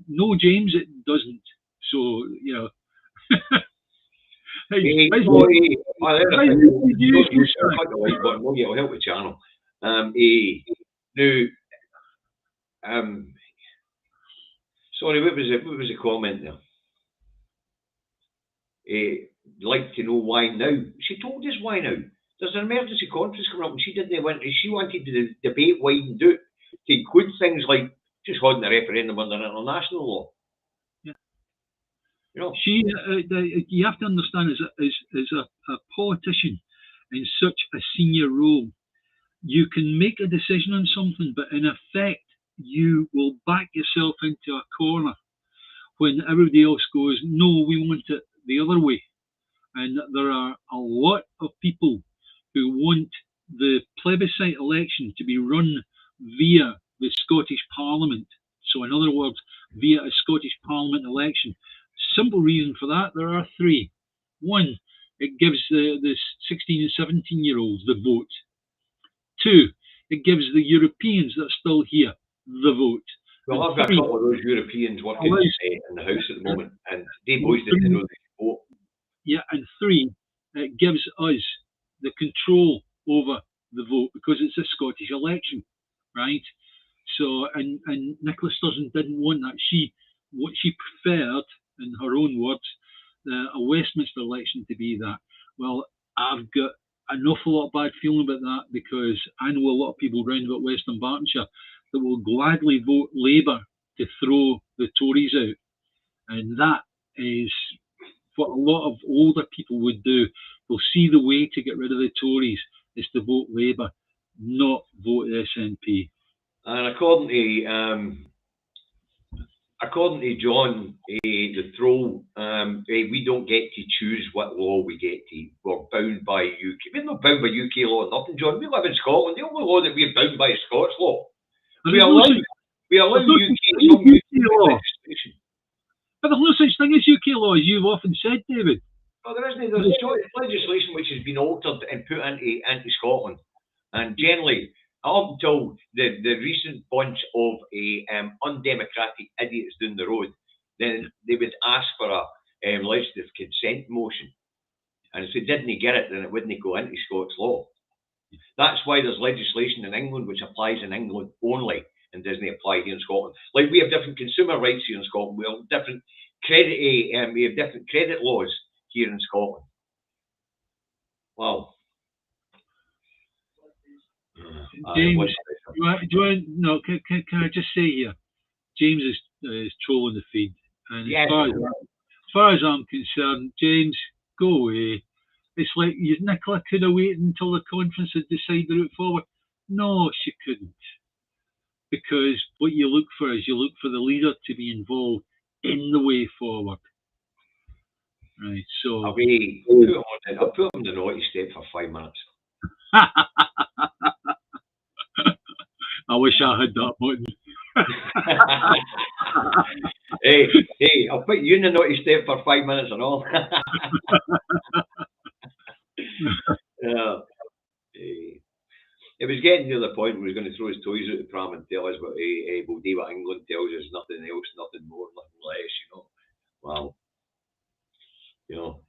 No, James, it doesn't. So, you know. I'll help the channel. Sorry, what was the comment there? Like to know why now. She told us why now. There's an emergency conference coming up, and she didn't want. She wanted to debate widen out to include things like just holding a referendum under international law. Yeah. You know, you have to understand, as a politician in such a senior role, you can make a decision on something, but in effect, you will back yourself into a corner when everybody else goes, no, we want it the other way. And there are a lot of people who want the plebiscite election to be run via the Scottish Parliament. So in other words, via a Scottish Parliament election. Simple reason for that, there are three. One, it gives the 16 and 17-year-olds the vote. Two, it gives the Europeans that are still here the vote. Well, I've got a couple of those Europeans working in the House at the moment, and they boys didn't know they vote. Yeah, and three, it gives us the control over the vote because it's a Scottish election, right? So, and Nicola Sturgeon didn't want that. What she preferred, in her own words, a Westminster election to be that. Well, I've got an awful lot of bad feeling about that because I know a lot of people round about Western Bartonshire that will gladly vote Labour to throw the Tories out. And that is what a lot of older people would do. They'll see the way to get rid of the Tories is to vote Labour, not vote SNP. And according to John, the throw, we don't get to choose what law we get to. We're bound by UK. We're not bound by UK law, nothing, John. We live in Scotland. The only law that we're bound by is Scots law. We allow UK legislation. But there's no such thing as UK law, as you've often said, David. Well, there isn't. There's legislation which has been altered and put into Scotland. And generally, up until the recent bunch of undemocratic idiots down the road, then they would ask for a legislative consent motion. And if they didn't get it, then it wouldn't go into Scots law. That's why there's legislation in England which applies in England only and doesn't apply here in Scotland. Like we have different consumer rights here in Scotland, we have different credit laws here in Scotland. Wow. James, can I just say here, James is trolling the feed, and yes. As far as I'm concerned, James, go away. It's like Nicola could have waited until the conference had decided the route forward. No, she couldn't, because what you look for is you look for the leader to be involved in the way forward. Right. So I'll put him on the naughty step for 5 minutes. I wish I had that button. hey, I'll put you in the naughty step for 5 minutes and all. It was getting to the point where he was going to throw his toys out the pram and tell us what we'll do what England tells us, nothing else, nothing more, nothing less, you know. Wow. You know,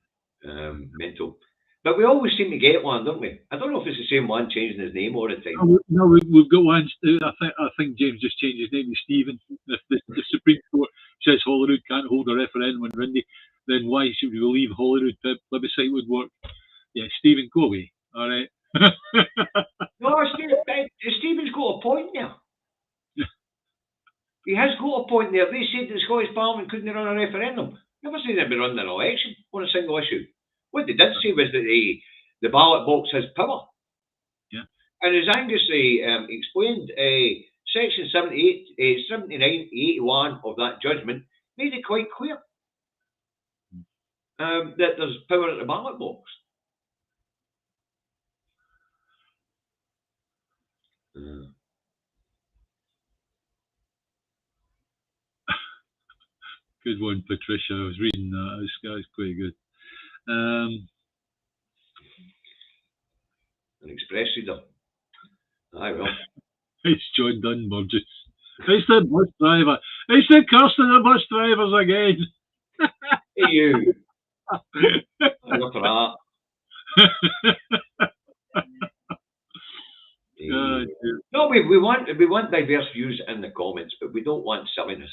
mental. But we always seem to get one, don't we? I don't know if it's the same one changing his name all the time. No, we've got one. I think James just changed his name to Stephen. If the Supreme Court says Holyrood can't hold a referendum on Rindy, then why should we believe Holyrood plebiscite would work? Yeah, Stephen, go away. All right. No, Stephen's got a point there. He has got a point there. They said the Scottish Parliament couldn't run a referendum. Never said they'd be running an election on a single issue. What they did say was that the ballot box has power. Yeah. And as Angus explained, Section 79, 81 of that judgment made it quite clear that there's power at the ballot box. Good one, Patricia. I was reading that. This guy's quite good. An express reader. Aye, well. It's John Dunburgess. It's the bus driver. It's the curse of the bus drivers again. Hey, you. Look for that. No, we want diverse views in the comments, but we don't want silliness.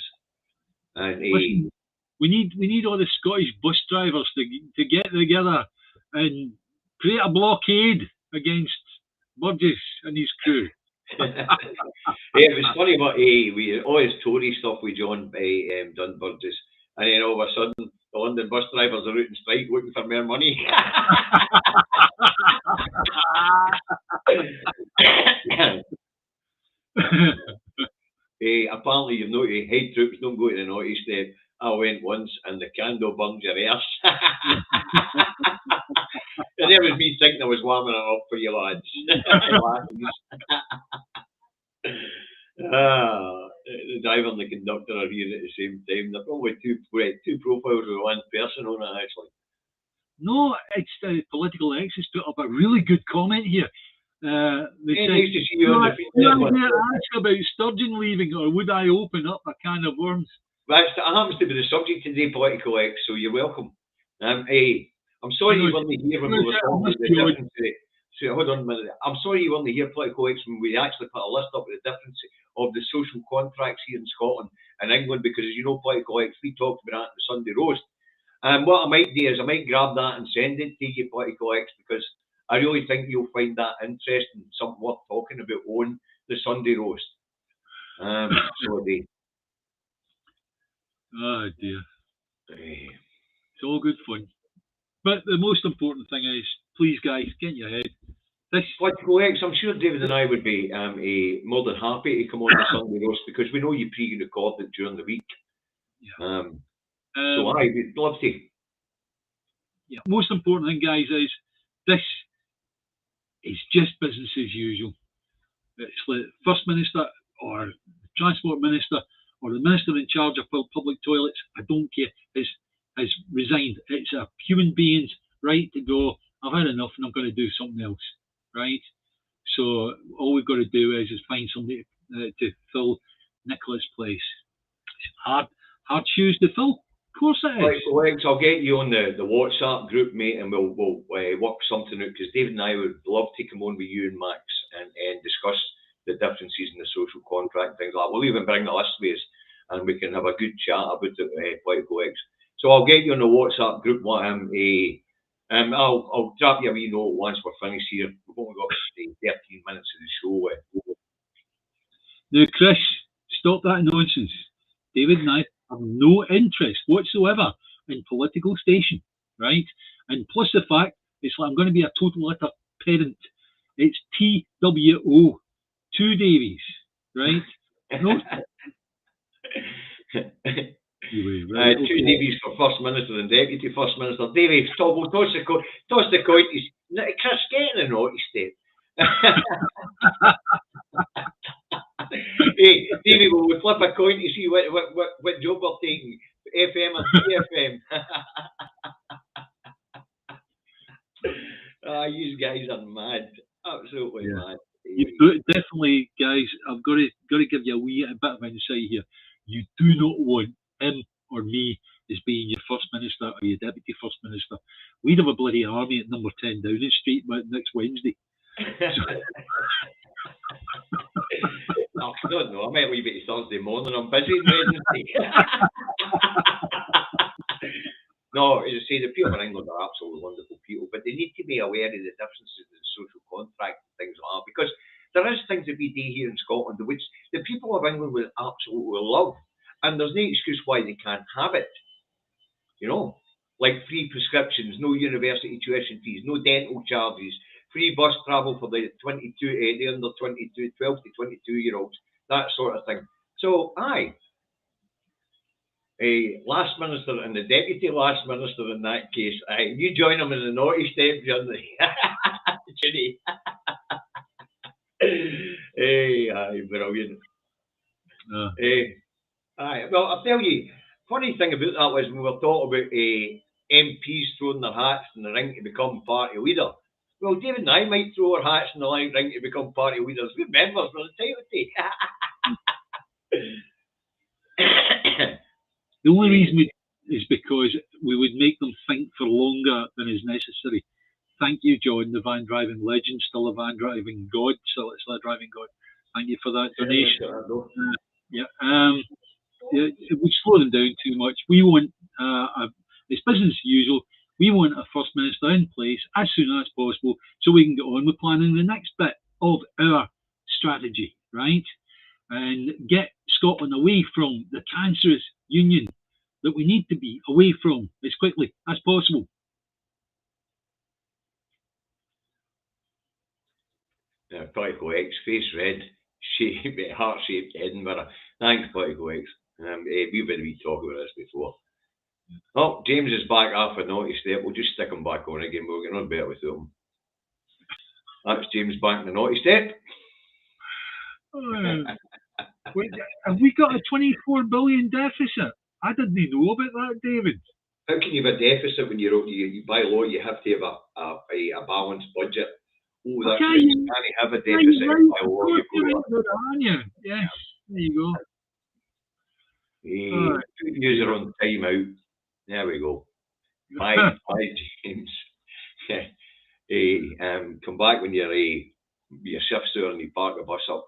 And listen, we need all the Scottish bus drivers to get together and create a blockade against Burgess and his crew. It was funny, but we all his Tory stuff with John Dunburgess, and then all of a sudden the London bus drivers are out in strike looking for more money. Apparently you've noticed head troops don't go to the naughty step. I went once and the candle burned your arse. And there was me thinking I was warming it up for you lads. The driver and the conductor are here at the same time. They're probably two profiles of one person on it, actually. No, it's the Political X has put up a really good comment here. They say, nice to see you on the feed. Would I ask about Sturgeon leaving, or would I open up a can of worms? That happens to be the subject today, Political X, so you're welcome. I'm sorry you weren't here when we were talking about the difference. So hold on a minute. I'm sorry you weren't here, Political X, when we actually put a list up with the difference of the social contracts here in Scotland and England, because as you know, Political X, we talked about that in the Sunday roast. And what I might do is I might grab that and send it to you, Political X, because I really think you'll find that interesting, something worth talking about on the Sunday roast. Oh dear. It's all good fun. But the most important thing is, please guys, get in your head. Political X, I'm sure David and I would be more than happy to come on the Sunday roast, because we know you pre-record it during the week. Yeah. So we'd love to. Yeah. Most important thing, guys, is this is just business as usual. It's the First Minister or the Transport Minister or the Minister in charge of public toilets, I don't care, has resigned. It's a human being's right to go, I've had enough and I'm going to do something else, right? So all we've got to do is find somebody to fill Nicola's place. It's hard shoes to fill. Of course it is. Right, so Lex, I'll get you on the WhatsApp group, mate, and we'll work something out, because David and I would love to come on with you and Max and discuss the differences in the social contract, things like that. We'll even bring the list with us and we can have a good chat about it, Political X. So I'll get you on the WhatsApp group. I'll drop you a wee note once we're finished here. We've only got 13 minutes of the show. Now, Chris, stop that nonsense. David and I have no interest whatsoever in political station, right? And plus the fact, it's like I'm going to be a total utter pedant. It's TWO, two Davies, right? No. Anyway, right, two Davies for First Minister and Deputy First Minister. Davies, toss the coin. Chris, get in the naughty step. Hey, Davey, will we flip a coin to see what job we're taking? FM or CFM? You guys are mad. Absolutely mad. Definitely, guys, I've got to give you a bit of insight here. You do not want him or me as being your First Minister or your Deputy First Minister. We'd have a bloody army at number 10 Downing Street next Wednesday. I don't know. I might leave it to Thursday morning. I'm busy Wednesday. No, no, as I say, the people in England are absolutely wonderful people, but they need to be aware of the differences in social contract and things like that, because there is things that we do here in Scotland which the people of England would absolutely love, and there's no excuse why they can't have it. You know, like free prescriptions, no university tuition fees, no dental charges, free bus travel for the the under 22, 12 to 22-year-olds, that sort of thing. So, aye. A last minister and the deputy last minister in that case, aye, you join them in the naughty step, Johnny. Judy. Aye, brilliant. Aye, well, I'll tell you, funny thing about that was when we were talking about MPs throwing their hats in the ring to become party leader. Well, David and I might throw our hats in the ring to become party leaders. We're members, we're entitled to. The only reason is because we would make them think for longer than is necessary. Thank you, John, the van driving legend, still a van driving god, still a driving god. Thank you for that donation. It would slow them down too much. We want, it's business as usual. We want a First Minister in place as soon as possible so we can get on with planning the next bit of our strategy, right? And get Scotland away from the cancerous union that we need to be away from as quickly as possible. Topical X, face red, heart-shaped Edinburgh. Thanks, Topical X. We've had a wee talk about this before. Oh, James is back after a naughty step. We'll just stick him back on again. We'll get on better with him. That's James back in the naughty step. Wait, have we got a 24 billion deficit? I didn't know about that, David. How can you have a deficit when you by law you have to have a balanced budget? Oh, that's right. You can't have a deficit by law. Yes, there you go. Use are on time out. There we go. Bye, James. Come back when your shift's over and you park the bus up.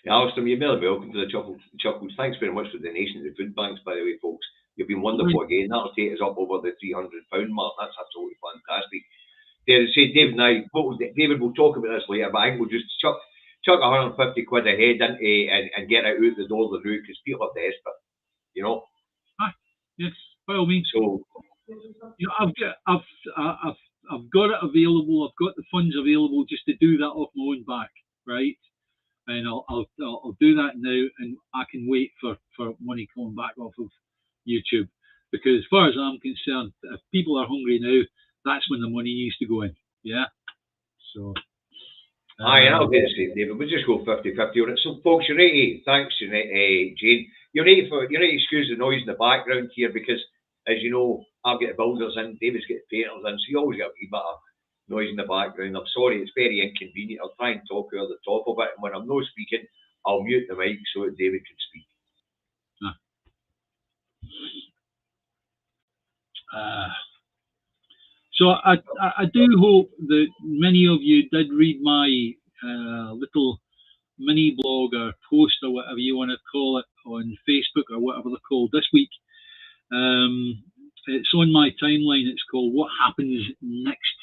Alistair, you're very welcome to the Chuckles. Thanks very much for the donation to the food banks, by the way, folks. You've been wonderful again. That'll take us up over the £300 mark. That's absolutely fantastic. David and I, David will talk about this later, but I think we'll just chuck 150 quid ahead into and get it out the door of the route because people are desperate, you know. Yes, by all means. So, you know, I've got it available. I've got the funds available just to do that off my own back, right? And I'll do that now, and I can wait for money coming back off of YouTube, because as far as I'm concerned, if people are hungry now, that's when the money needs to go in. Yeah. So. I'll get the same, David. We'll just go 50-50 on it. So, folks, you're right. Thanks, Jane. You're right to excuse the noise in the background here because, as you know, I've got the builders in, David's got the painters in, so you always got a wee bit of noise in the background. I'm sorry, it's very inconvenient. I'll try and talk over the top of it, and when I'm not speaking, I'll mute the mic so that David can speak. So I do hope that many of you did read my little mini blog or post or whatever you want to call it on Facebook or whatever they're called this week. It's on my timeline. It's called What Happens Next.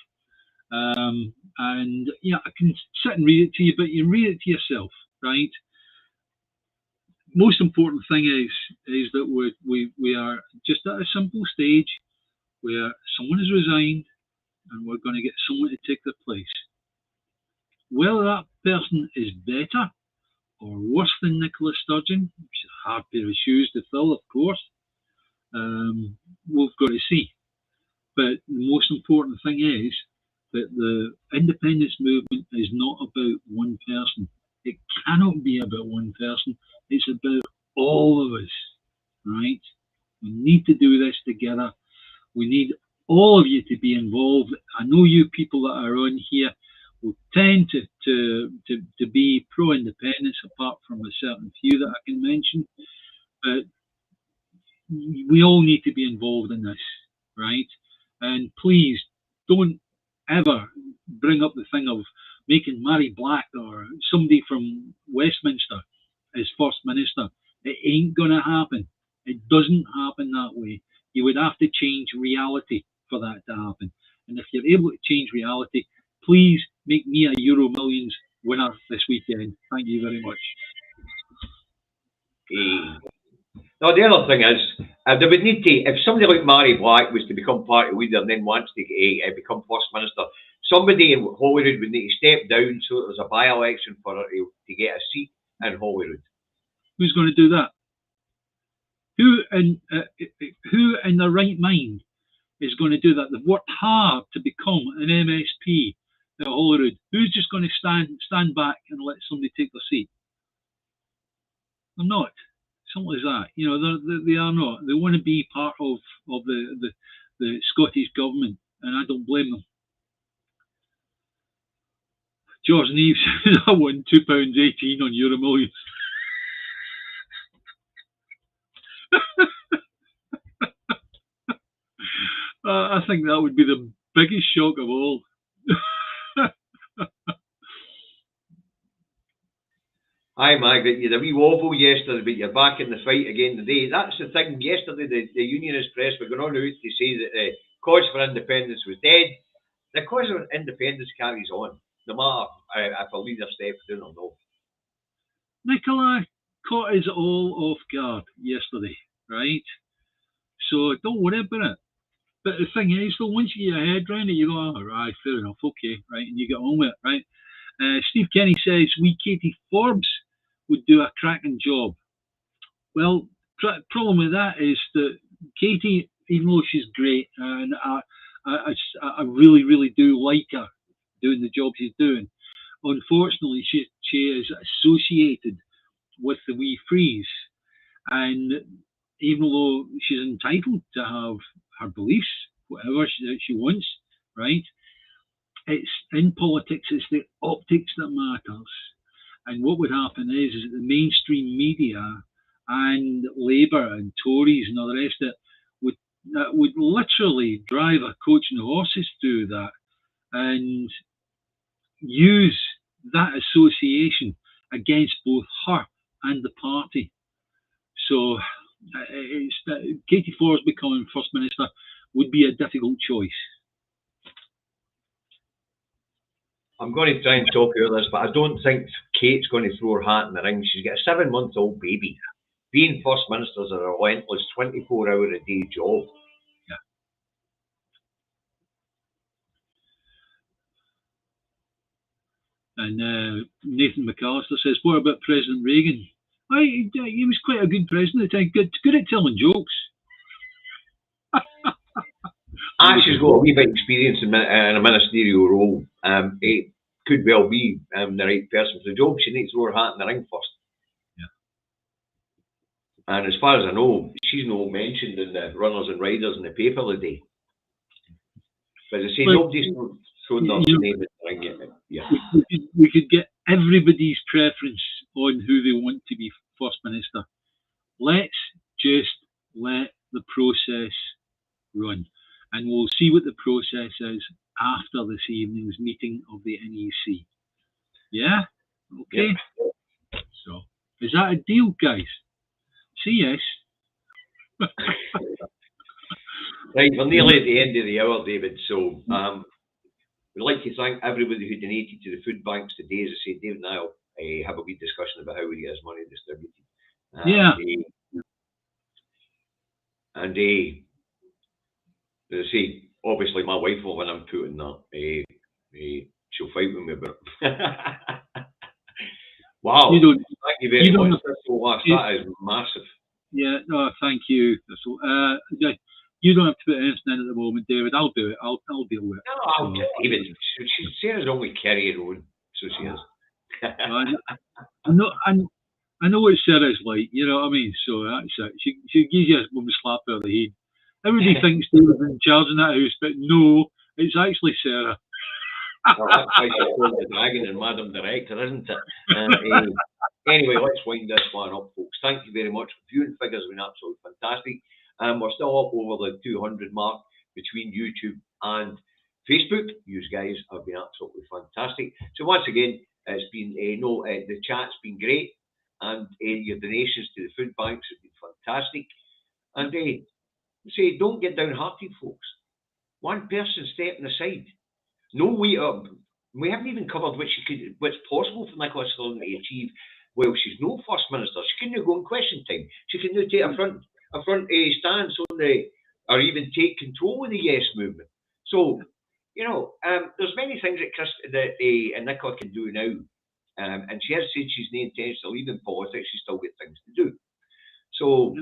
And yeah, I can sit and read it to you, but you read it to yourself, right? Most important thing is that we are just at a simple stage where someone has resigned and we're going to get someone to take their place. Whether that person is better or worse than Nicola Sturgeon, which is a hard pair of shoes to fill, of course, we've got to see. But the most important thing is that the independence movement is not about one person. It cannot be about one person. It's about all of us, right? We need to do this together. We need all of you to be involved. I know you people that are on here will tend to be pro-independence, apart from a certain few that I can mention. But we all need to be involved in this, right? And please don't ever bring up the thing of making Mary Black or somebody from Westminster as First Minister. It ain't going to happen. It doesn't happen that way. You would have to change reality for that to happen. And if you're able to change reality, please make me a Euro Millions winner this weekend. Thank you very much. Now, the other thing is, they would need to, if somebody like Mary Black was to become party leader and then wants to become First Minister, somebody in Holyrood would need to step down so that there's a by-election for her to get a seat in Holyrood. Who's going to do that? Who in their right mind is going to do that? They've worked hard to become an MSP at Holyrood. Who's just going to stand back and let somebody take their seat? They're not. Something as that. You know, they are not. They want to be part of the Scottish government, and I don't blame them. George Neves says, I won £2.18 on Euro Millions. I think that would be the biggest shock of all. Hi, Margaret. You had a wee wobble yesterday, but you're back in the fight again today. That's the thing. Yesterday, the unionist press were going on out to say that the cause for independence was dead. The cause for independence carries on, no matter if a leader steps down or no. Nicola caught us all off guard yesterday, right? So don't worry about it. But the thing is, though, once you get your head around it, you go, oh, right, fair enough, okay, right, and you get on with it, right? Steve Kenny says, Katie Forbes would do a cracking job. Well, problem with that is that Katie, even though she's great, and I really, really do like her doing the job she's doing, unfortunately, she is associated with the wee freeze. And even though she's entitled to have her beliefs, whatever she wants, right? It's in politics, it's the optics that matters. And what would happen is that the mainstream media and Labour and Tories and all the rest of it would literally drive a coach and horses through that and use that association against both her and the party. So Katie Forbes becoming First Minister would be a difficult choice. I'm going to try and talk out of this, but I don't think Kate's going to throw her hat in the ring. She's got a 7-month-old baby. Being First Minister is a relentless 24-hour-a-day job. Yeah. And Nathan McAllister says, what about President Reagan? He was quite a good president. Good at telling jokes. She's got a wee bit of experience in a ministerial role. It could well be the right person for the job. She needs to throw her hat in the ring first. Yeah. And as far as I know, she's not mentioned in the runners and riders in the paper today. But as I say, nobody's thrown their name in the ring yet. Yeah. We could get everybody's preference on who they want to be First Minister. Let's just let the process run. And we'll see what the process is after this evening's meeting of the NEC. Yeah? Okay. Yep. So, is that a deal, guys? Say yes. Right, we're nearly at the end of the hour, David. So, we'd like to thank everybody who donated to the food banks today. As I say, David and I will have a wee discussion about how we get his money distributed. And as I say, obviously my wife will when I'm putting that. She'll fight with me about it. Wow. Thank you very much. That is massive. Yeah, no, thank you. You don't have to put anything in at the moment, David. I'll do it. I'll deal with it. No, I'll do it. David, Sarah's only carry her own, so she is. I know what Sarah's like, you know what I mean? So that's it. She gives you a slap over the head. Everybody thinks David's in charge in that house, but no, it's actually Sarah. Well, that's why she's called the Dragon and Madam Director, isn't it? Anyway, let's wind this one up, folks. Thank you very much. Viewing figures have been absolutely fantastic. We're still up over the 200 mark between YouTube and Facebook. You guys have been absolutely fantastic. So once again, it's been the chat's been great, and your donations to the food banks have been fantastic. And they say, don't get downhearted, folks. One person stepping aside. No way up. We haven't even covered what's possible for Nicola Sturgeon to achieve. Well, she's no First Minister. She can now go in question time. She can now take a front stance on or even take control of the Yes movement. So, there's many things that Nicola can do now. And she has said she's no intention to leave in politics. She's still got things to do. So,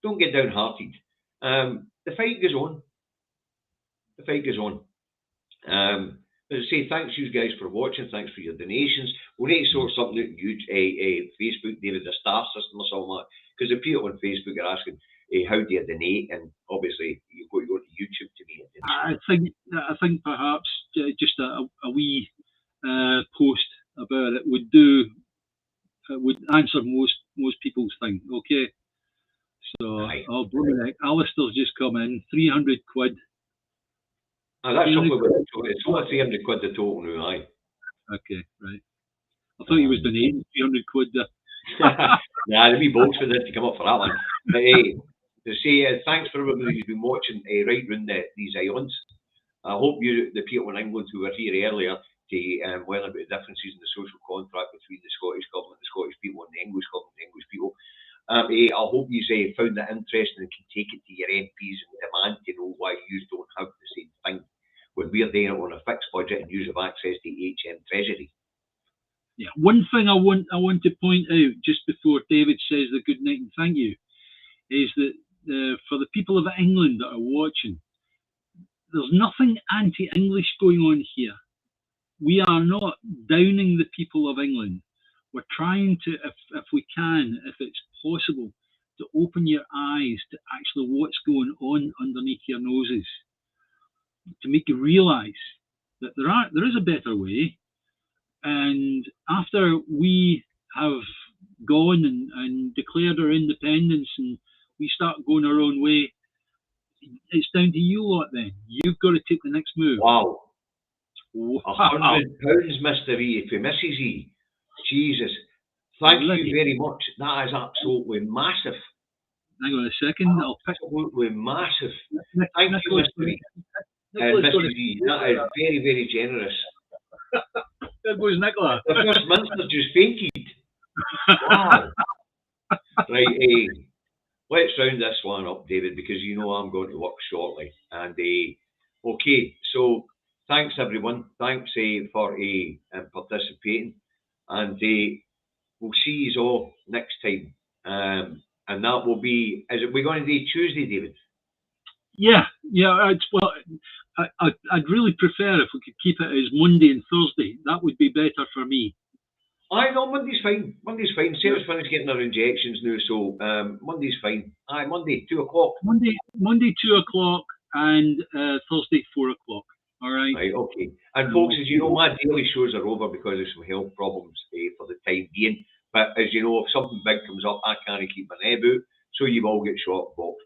don't get downhearted. The fight goes on. The fight goes on. As I say, thanks you guys for watching. Thanks for your donations. We'll need to sort something out on Facebook, David, the star system or something like that. Because the people on Facebook are asking, how do you donate? And obviously, you've got to go to YouTube to make it. I think perhaps just a wee post about it would answer most people's thing. Okay. So, Alistair's just come in, 300 quid. That's something it's only 300 quid the total now, aye. Okay, right. I thought he was donating 300 quid there. Nah, the wee box for this to come up for that one. But to say thanks for everybody who's been watching right round these islands. I hope the people in England who were here earlier to learn about the differences in the social contract between the Scottish government, the Scottish people, and the English government, the English people. I hope you found that interesting and can take it to your MPs and demand to know why you don't have the same thing when we're doing it on a fixed budget and you have access to HM Treasury. Yeah, one thing I want to point out just before David says the good night and thank you is that for the people of England that are watching, there's nothing anti-English going on here. We are not downing the people of England. We're trying to, if we can, if it's possible, to open your eyes to actually what's going on underneath your noses, to make you realise that there is a better way. And after we have gone and declared our independence and we start going our own way, it's down to you lot then. You've got to take the next move. Wow. £100, Mr. E, for Mrs. E. Jesus. Thank you very much. That is absolutely massive. Hang on a second. Absolutely massive. Thank you, Mr. E. Mrs. E. That is very, very generous. There goes Nicola. The First Minister just fainted. Wow. Right, let's round this one up, David, because you know I'm going to work shortly. And okay, so thanks everyone. Thanks for participating. And we'll see you all next time. And that will be, we're going to do Tuesday, David? Yeah. Well, I'd really prefer if we could keep it as Monday and Thursday. That would be better for me. Aye, no, Monday's fine. Monday's fine. Sarah's finished getting her injections now, so Monday's fine. Aye, Monday, 2 o'clock. Monday, 2 o'clock, and Thursday, 4 o'clock. All right. Right, okay. And folks, as you know, my daily shows are over because of some health problems for the time being. But as you know, if something big comes up, I can't keep my neb out, so you've all get shot box.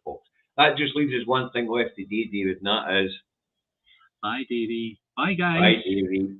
That just leaves us one thing left today, David, and that is... Bye, Davey. Bye, guys. Bye, Davey.